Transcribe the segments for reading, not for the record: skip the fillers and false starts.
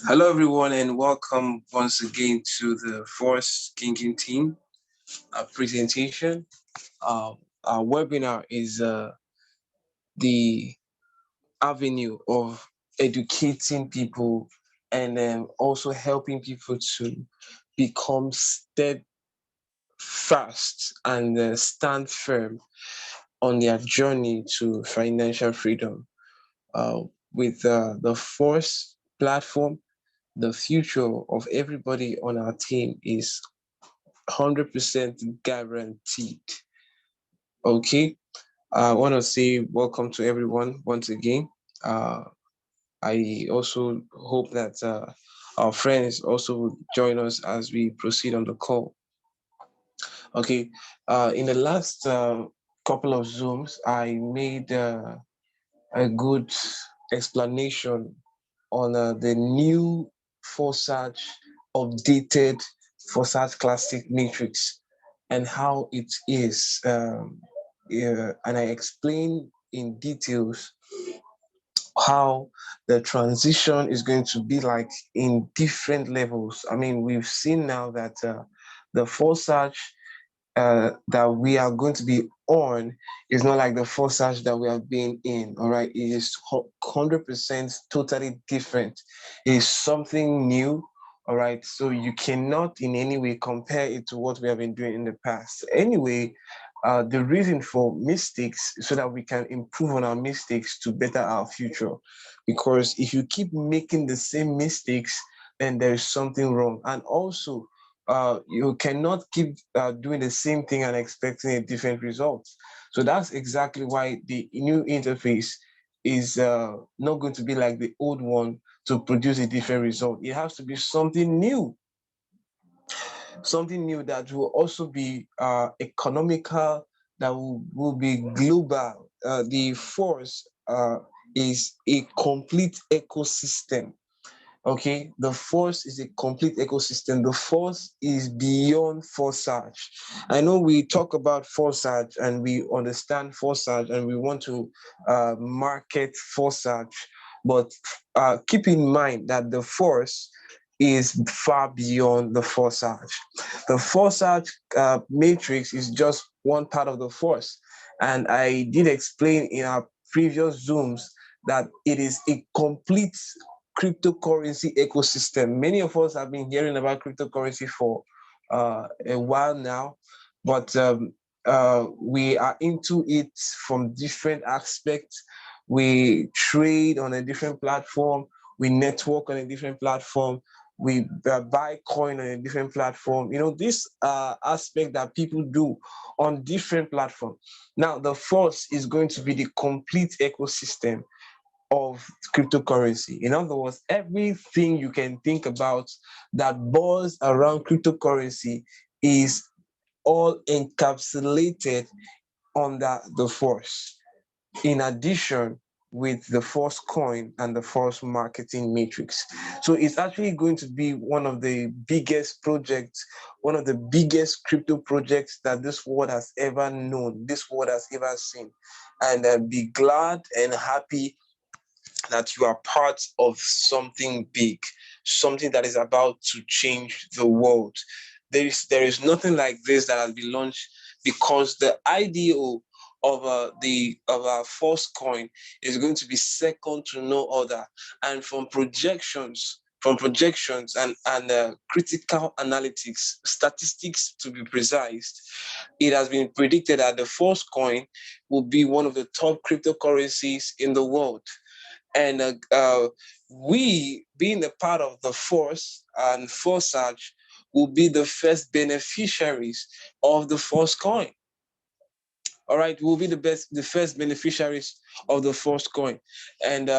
Hello, everyone, and welcome once again to the Force Kinging Team presentation. Our webinar is the avenue of educating people and also helping people to become steadfast and stand firm on their journey to financial freedom. Uh, with the Force platform, the future of everybody on our team is 100% guaranteed. Okay. I want to say welcome to everyone once again. Uh, I also hope that our friends also will join us as we proceed on the call. Okay. In the last couple of Zooms, I made a good explanation on the new Forsage updated Forsage Classic Matrix and how it is. Yeah, and I explain in details how the transition is going to be like in different levels. I mean, we've seen now that the Forsage that we are going to be on is not like the Forsage that we have been in. All right, it is 100% totally different. It is something new. All right, so you cannot in any way compare it to what we have been doing in the past. Anyway, the reason for mistakes is so that we can improve on our mistakes to better our future. Because if you keep making the same mistakes, then there is something wrong. And also, you cannot keep doing the same thing and expecting a different result. So that's exactly why the new interface is not going to be like the old one to produce a different result. It has to be something new that will also be economical, that will be global. The force is a complete ecosystem. Okay, the force is a complete ecosystem. The force is beyond Forsage. I know we talk about Forsage and we understand Forsage and we want to market Forsage, but keep in mind that the force is far beyond the Forsage. The Forsage matrix is just one part of the force, and I did explain in our previous Zooms that it is a complete cryptocurrency ecosystem. Many of us have been hearing about cryptocurrency for a while now, but we are into it from different aspects. We trade on a different platform, we network on a different platform, we buy coin on a different platform. You know, this aspect that people do on different platforms. Now, the force is going to be the complete ecosystem of cryptocurrency. In other words, everything you can think about that buzz around cryptocurrency is all encapsulated under the force. In addition, with the force coin and the force marketing matrix. So it's actually going to be one of the biggest projects, one of the biggest crypto projects that this world has ever known, this world has ever seen. And be glad and happy that you are part of something big, something that is about to change the world. There is nothing like this that has been launched, because the IDO of our first coin is going to be second to no other. And from projections and critical analytics, statistics to be precise, it has been predicted that the first coin will be one of the top cryptocurrencies in the world. And we, being a part of the force and Forsage, will be the first beneficiaries of the force coin. All right, we'll be the first beneficiaries of the force coin. And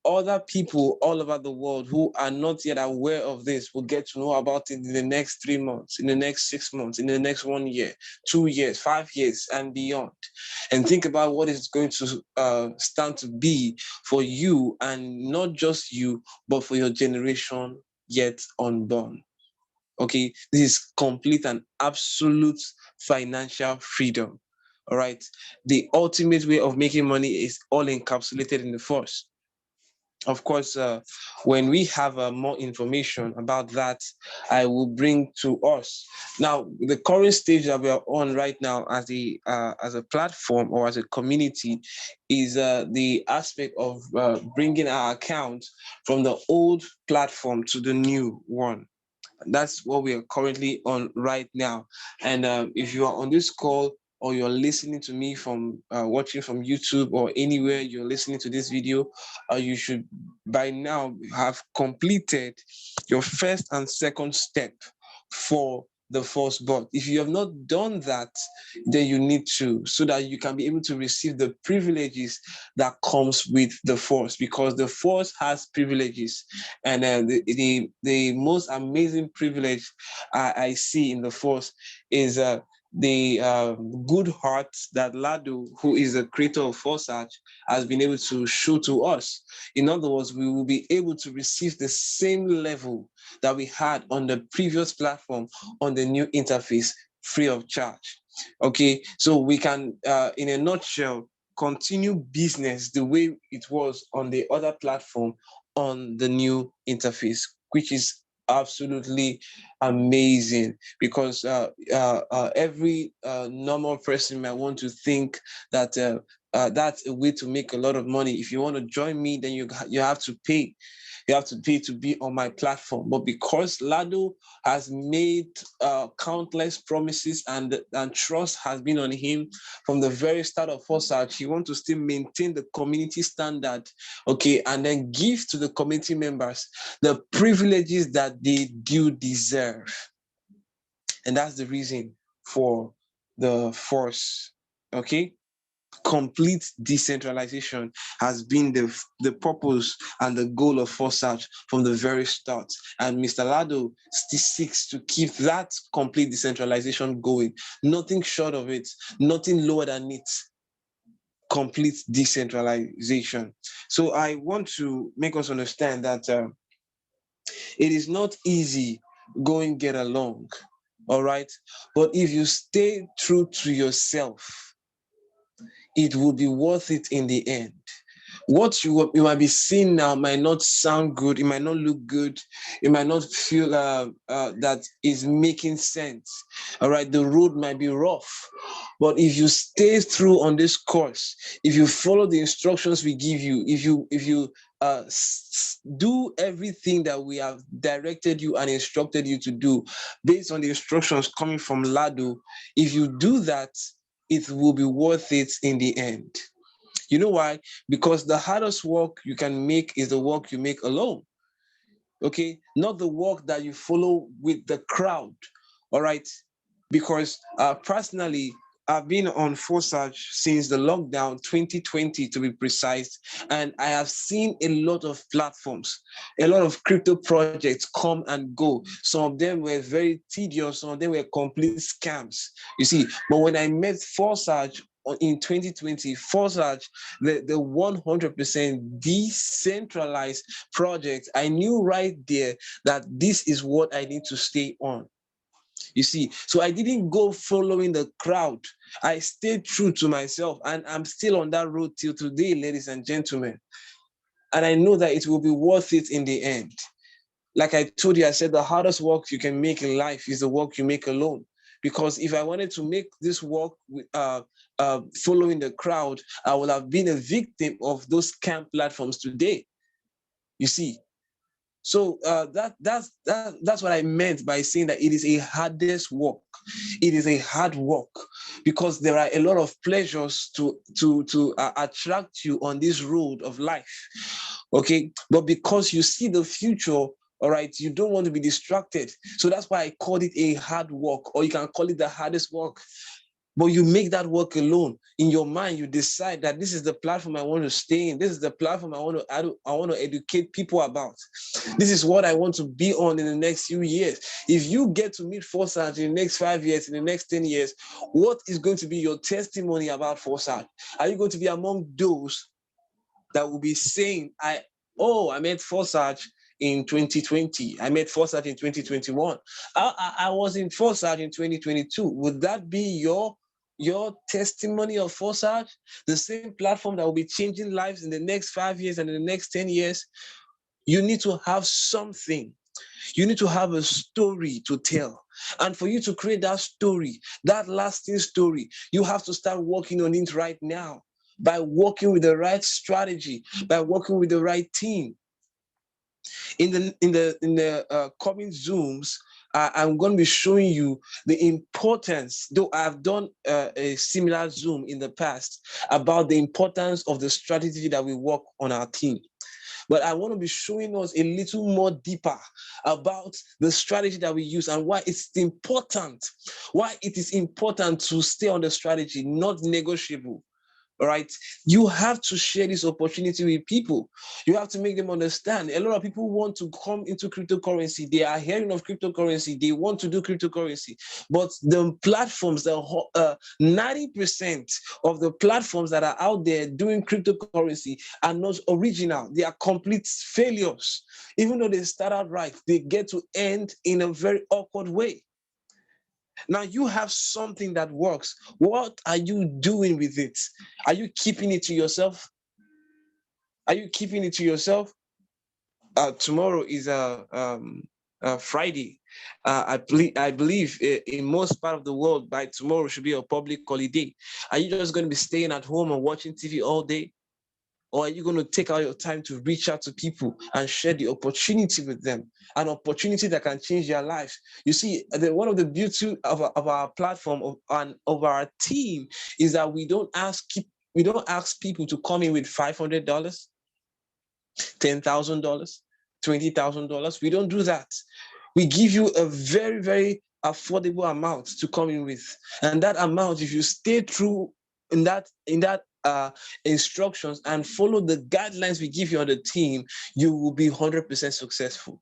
other people all over the world who are not yet aware of this will get to know about it in the next 3 months, in the next 6 months, in the next 1 year, 2 years, 5 years, and beyond. And think about what it's going to stand to be for you, and not just you, but for your generation yet unborn. Okay, this is complete and absolute financial freedom. All right, the ultimate way of making money is all encapsulated in the force. Of course, when we have more information about that, I will bring to us. Now, the current stage that we are on right now as a platform or as a community is the aspect of bringing our account from the old platform to the new one. That's what we are currently on right now. And if you are on this call or you're listening to me from watching from YouTube or anywhere you're listening to this video, you should by now have completed your first and second step for the force bot. If you have not done that, then you need to, so that you can be able to receive the privileges that comes with the force, because the force has privileges. And the most amazing privilege I see in the force is the good heart that Lado, who is the creator of Forsage, has been able to show to us. In other words, we will be able to receive the same level that we had on the previous platform on the new interface, free of charge. Okay, so we can, in a nutshell, continue business the way it was on the other platform on the new interface, which is absolutely amazing, because every normal person might want to think that that's a way to make a lot of money. If you want to join me, then you have to pay. You have to pay to be on my platform. But because Lado has made countless promises and trust has been on him from the very start of Forsage, he wants to still maintain the community standard, okay, and then give to the community members the privileges that they do deserve. And that's the reason for the force, okay? Complete decentralization has been the purpose and the goal of Forsage from the very start. And Mr. Lado still seeks to keep that complete decentralization going. Nothing short of it, nothing lower than it. Complete decentralization. So I want to make us understand that it is not easy going get along, all right? But if you stay true to yourself, it will be worth it in the end. What you might be seeing now might not sound good, it might not look good, it might not feel that is making sense. All right, the road might be rough, but if you stay through on this course, if you follow the instructions we give you, if you do everything that we have directed you and instructed you to do based on the instructions coming from Lado, if you do that, it will be worth it in the end. You know why? Because the hardest work you can make is the work you make alone. Okay, not the work that you follow with the crowd. All right, because personally, I've been on Forsage since the lockdown 2020 to be precise, and I have seen a lot of platforms, a lot of crypto projects come and go. Some of them were very tedious, some of them were complete scams. You see, but when I met Forsage in 2020, Forsage, the 100% decentralized project, I knew right there that this is what I need to stay on. You see, so I didn't go following the crowd. I stayed true to myself, and I'm still on that road till today, ladies and gentlemen. And I know that it will be worth it in the end. Like I told you, I said the hardest work you can make in life is the work you make alone. Because if I wanted to make this work following the crowd, I would have been a victim of those scam platforms today. You see, so that's what I meant by saying that it is a hardest work. It is a hard work because there are a lot of pleasures to attract you on this road of life. Okay, but because you see the future, all right, you don't want to be distracted. So that's why I called it a hard work, or you can call it the hardest work. But you make that work alone. In your mind, you decide that this is the platform I want to stay in. This is the platform I want to educate people about. This is what I want to be on in the next few years. If you get to meet Forsage in the next 5 years, in the next 10 years, what is going to be your testimony about Forsage? Are you going to be among those that will be saying, I met Forsage in 2020. I met Forsage in 2021. I was in Forsage in 2022. Would that be your your testimony of Forsage, the same platform that will be changing lives in the next 5 years and in the next 10 years, you need to have something. You need to have a story to tell. And for you to create that story, that lasting story, you have to start working on it right now by working with the right strategy, by working with the right team. In the coming Zooms, I'm going to be showing you the importance, though I've done a similar Zoom in the past, about the importance of the strategy that we work on our team. But I want to be showing us a little more deeper about the strategy that we use and why it's important, why it is important to stay on the strategy, not negotiable. All right. You have to share this opportunity with people. You have to make them understand. A lot of people want to come into cryptocurrency. They are hearing of cryptocurrency. They want to do cryptocurrency. But the platforms, 90% of the platforms that are out there doing cryptocurrency are not original. They are complete failures. Even though they start out right, they get to end in a very awkward way. Now you have something that works. What are you doing with it? Are you keeping it to yourself? Are you keeping it to yourself? Tomorrow is a Friday. I believe in most part of the world by tomorrow should be a public holiday. Are you just going to be staying at home and watching TV all day? Or are you going to take out your time to reach out to people and share the opportunity with them, an opportunity that can change their lives? You see, one of the beauty of our platform and of our team is that we don't ask people to come in with $500, $10,000, $20,000. We don't do that. We give you a very, very affordable amount to come in with, and that amount, if you stay true in that instructions and follow the guidelines we give you on the team, you will be 100% successful.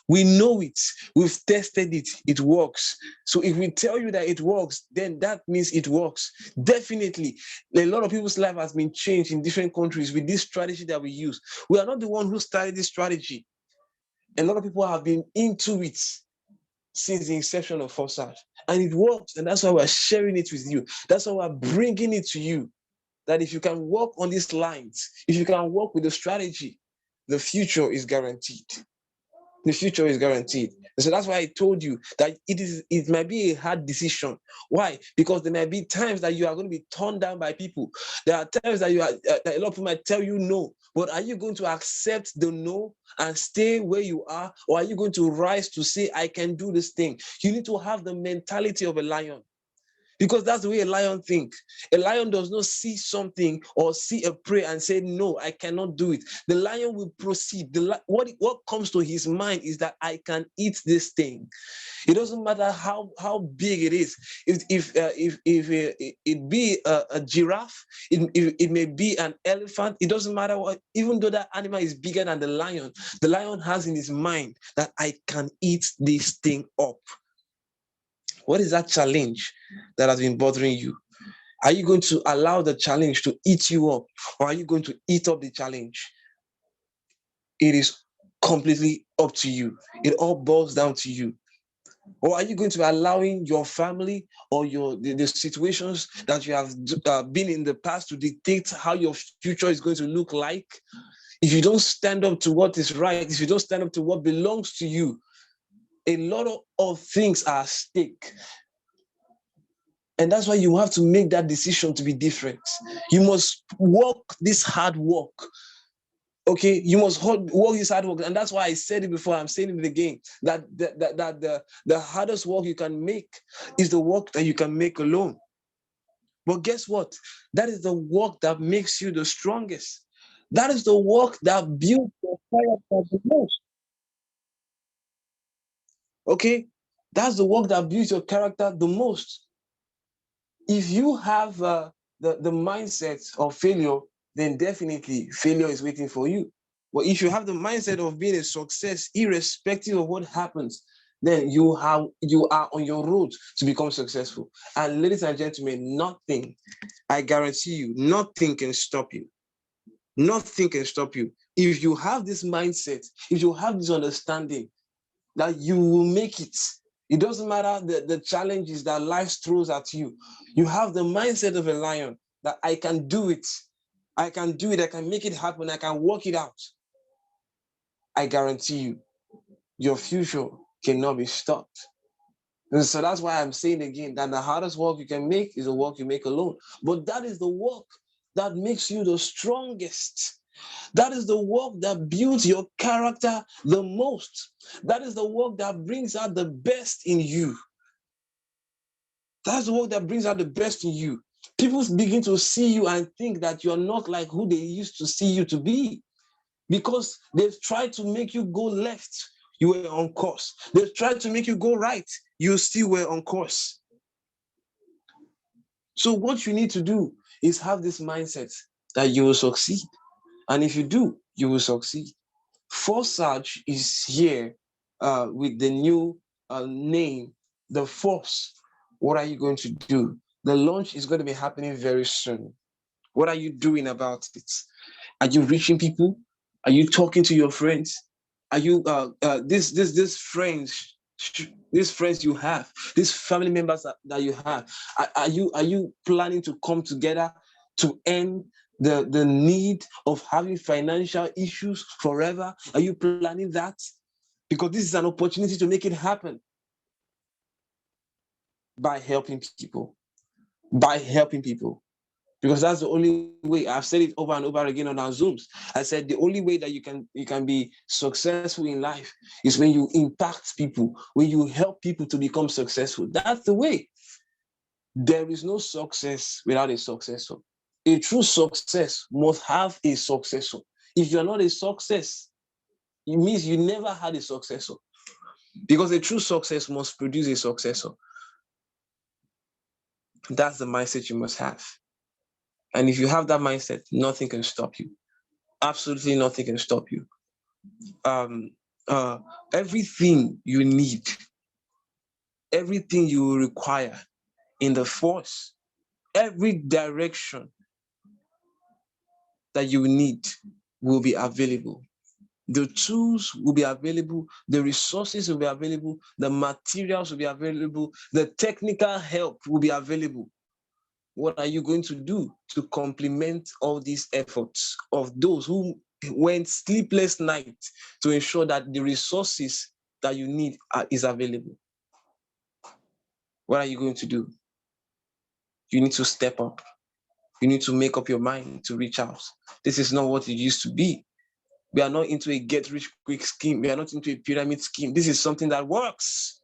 We know it. We've tested it. It works. So if we tell you that it works, then that means it works. Definitely, a lot of people's life has been changed in different countries with this strategy that we use. We are not the one who started this strategy. A lot of people have been into it since the inception of Forsage, and it works. And that's why we're sharing it with you. That's why we're bringing it to you. That if you can work on these lines, if you can work with the strategy, the future is guaranteed. The future is guaranteed. And so that's why I told you that it might be a hard decision. Why? Because there might be times that you are going to be turned down by people. There are times that that a lot of people might tell you no. But are you going to accept the no and stay where you are? Or are you going to rise to say, I can do this thing? You need to have the mentality of a lion. Because that's the way a lion thinks. A lion does not see something or see a prey and say, no, I cannot do it. The lion will proceed. What comes to his mind is that I can eat this thing. It doesn't matter how big it is. If it be a giraffe, it may be an elephant. It doesn't matter what. Even though that animal is bigger than the lion has in his mind that I can eat this thing up. What is that challenge that has been bothering you? Are you going to allow the challenge to eat you up, or are you going to eat up the challenge? It is completely up to you. It all boils down to you. Or are you going to be allowing your family or the situations that you have been in the past to dictate how your future is going to look like? If you don't stand up to what is right, if you don't stand up to what belongs to you, a lot of things are at stake. And that's why you have to make that decision to be different. You must work this hard work. Okay, you must work this hard work. And that's why I said it before, I'm saying it again, that the hardest work you can make is the work that you can make alone. But guess what? That is the work that makes you the strongest. That is the work that builds your character the most. Okay, that's the work that builds your character the most. If you have the mindset of failure, then definitely failure is waiting for you. But if you have the mindset of being a success, irrespective of what happens, then you are on your road to become successful. And ladies and gentlemen, nothing, I guarantee you, nothing can stop you. Nothing can stop you. If you have this mindset, if you have this understanding that you will make it, It doesn't matter the challenges that life throws at you. You have the mindset of a lion that I can do it. I can do it. I can make it happen. I can work it out. I guarantee you, your future cannot be stopped. And so that's why I'm saying again that the hardest work you can make is the work you make alone. But that is the work that makes you the strongest. That is the work that builds your character the most. That is the work that brings out the best in you. That's the work that brings out the best in you. People begin to see you and think that you're not like who they used to see you to be, because they've tried to make you go left, you were on course. They've tried to make you go right, you still were on course. So what you need to do is have this mindset that you will succeed. And if you do, you will succeed. Forsage is here with the new name, the Force. What are you going to do? The launch is going to be happening very soon. What are you doing about it? Are you reaching people? Are you talking to your friends? Are you these friends you have, these family members that you have? Are you planning to come together to end the need of having financial issues forever? Are you planning that? Because this is an opportunity to make it happen by helping people. By helping people. Because that's the only way. I've said it over and over again on our Zooms. I said the only way that you can be successful in life is when you impact people, when you help people to become successful. That's the way. There is no success without a successor. A true success must have a successor. If you're not a success, it means you never had a successor. Because a true success must produce a successor. That's the mindset you must have. And if you have that mindset, nothing can stop you. Absolutely nothing can stop you. Everything you need, everything you will require in the force, every direction that you need will be available. The tools will be available, the resources will be available, the materials will be available, the technical help will be available. What are you going to do to complement all these efforts of those who went sleepless nights to ensure that the resources that you need is available? What are you going to do? You need to step up. You need to make up your mind to reach out. This is not what it used to be. We are not into a get-rich-quick scheme. We are not into a pyramid scheme. This is something that works.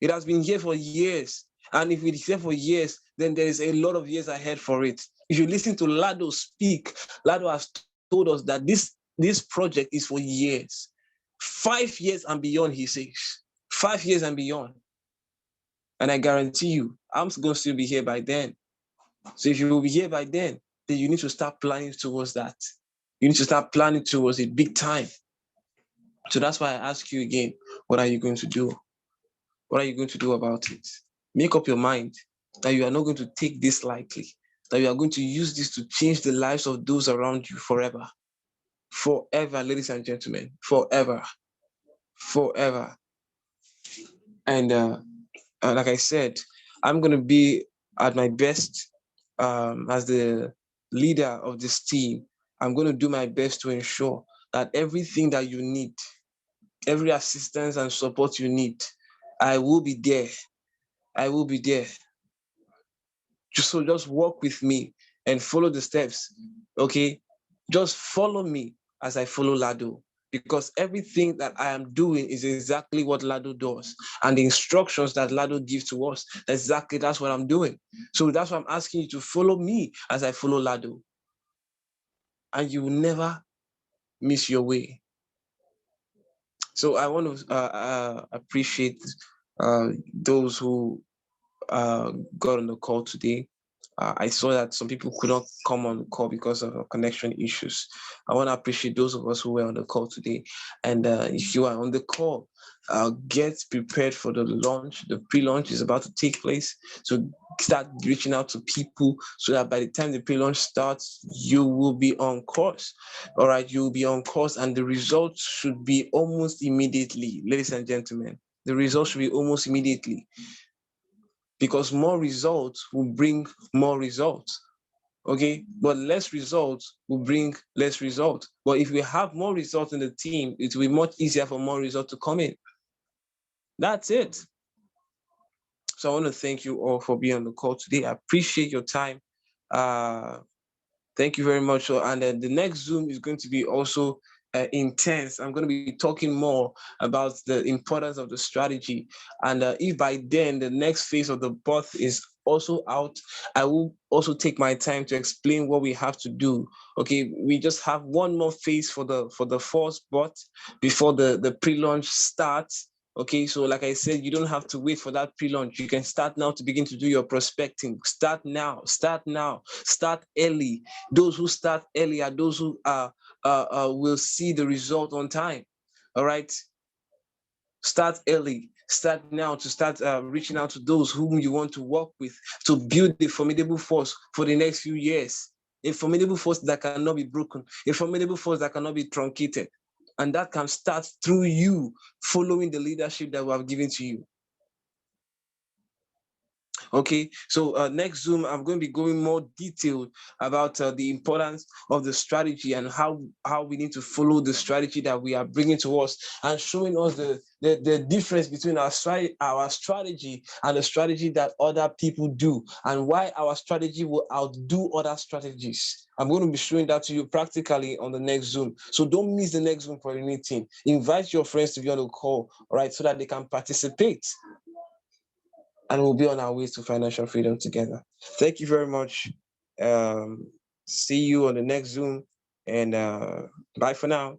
It has been here for years. And if it is here for years, then there is a lot of years ahead for it. If you listen to Lado speak, Lado has told us that this project is for years. 5 years and beyond, he says. 5 years and beyond. And I guarantee you, I'm going to still be here by then. So if you will be here by then you need to start planning towards that. You need to start planning towards it big time. So that's why I ask you again, what are you going to do? What are you going to do about it? Make up your mind that you are not going to take this lightly, that you are going to use this to change the lives of those around you forever. Forever, ladies and gentlemen, forever. Forever. And like I said, I'm going to be at my best as the leader of this team. I'm going to do my best to ensure that everything that you need, every assistance and support you need, I will be there. I will be there. Just walk with me and follow the steps, okay? Just follow me as I follow Lado, because everything that I am doing is exactly what Lado does. And the instructions that Lado gives to us, that's what I'm doing. So that's why I'm asking you to follow me as I follow Lado. And you will never miss your way. So I want to appreciate those who got on the call today. I saw that some people could not come on the call because of connection issues. I want to appreciate those of us who were on the call today. And if you are on the call, get prepared for the launch. The pre-launch is about to take place. So start reaching out to people so that by the time the pre-launch starts, you will be on course. All right, you will be on course and the results should be almost immediately, ladies and gentlemen. the results should be almost immediately, because more results will bring more results. Okay, but less results will bring less results. But if we have more results in the team, it will be much easier for more results to come in. That's it. So I want to thank you all for being on the call today. I appreciate your time. Thank you very much. And the next Zoom is going to be also intense. I'm going to be talking more about the importance of the strategy. And if by then the next phase of the bot is also out, I will also take my time to explain what we have to do. Okay, we just have one more phase for the Force bot before the pre-launch starts. Okay, so like I said, you don't have to wait for that pre-launch. You can start now to begin to do your prospecting. Start now, start early. Those who start early are those who will see the result on time. All right, start early. Start now to start reaching out to those whom you want to work with to build a formidable force for the next few years. A formidable force that cannot be broken. A formidable force that cannot be truncated. And that can start through you following the leadership that we have given to you. Okay, so next Zoom, I'm going to be going more detailed about the importance of the strategy and how we need to follow the strategy that we are bringing to us, and showing us the difference between our strategy and the strategy that other people do, and why our strategy will outdo other strategies. I'm going to be showing that to you practically on the next Zoom. So don't miss the next Zoom for anything. Invite your friends to be on the call, all right, so that they can participate. And we'll be on our way to financial freedom together. Thank you very much. See you on the next Zoom, and bye for now.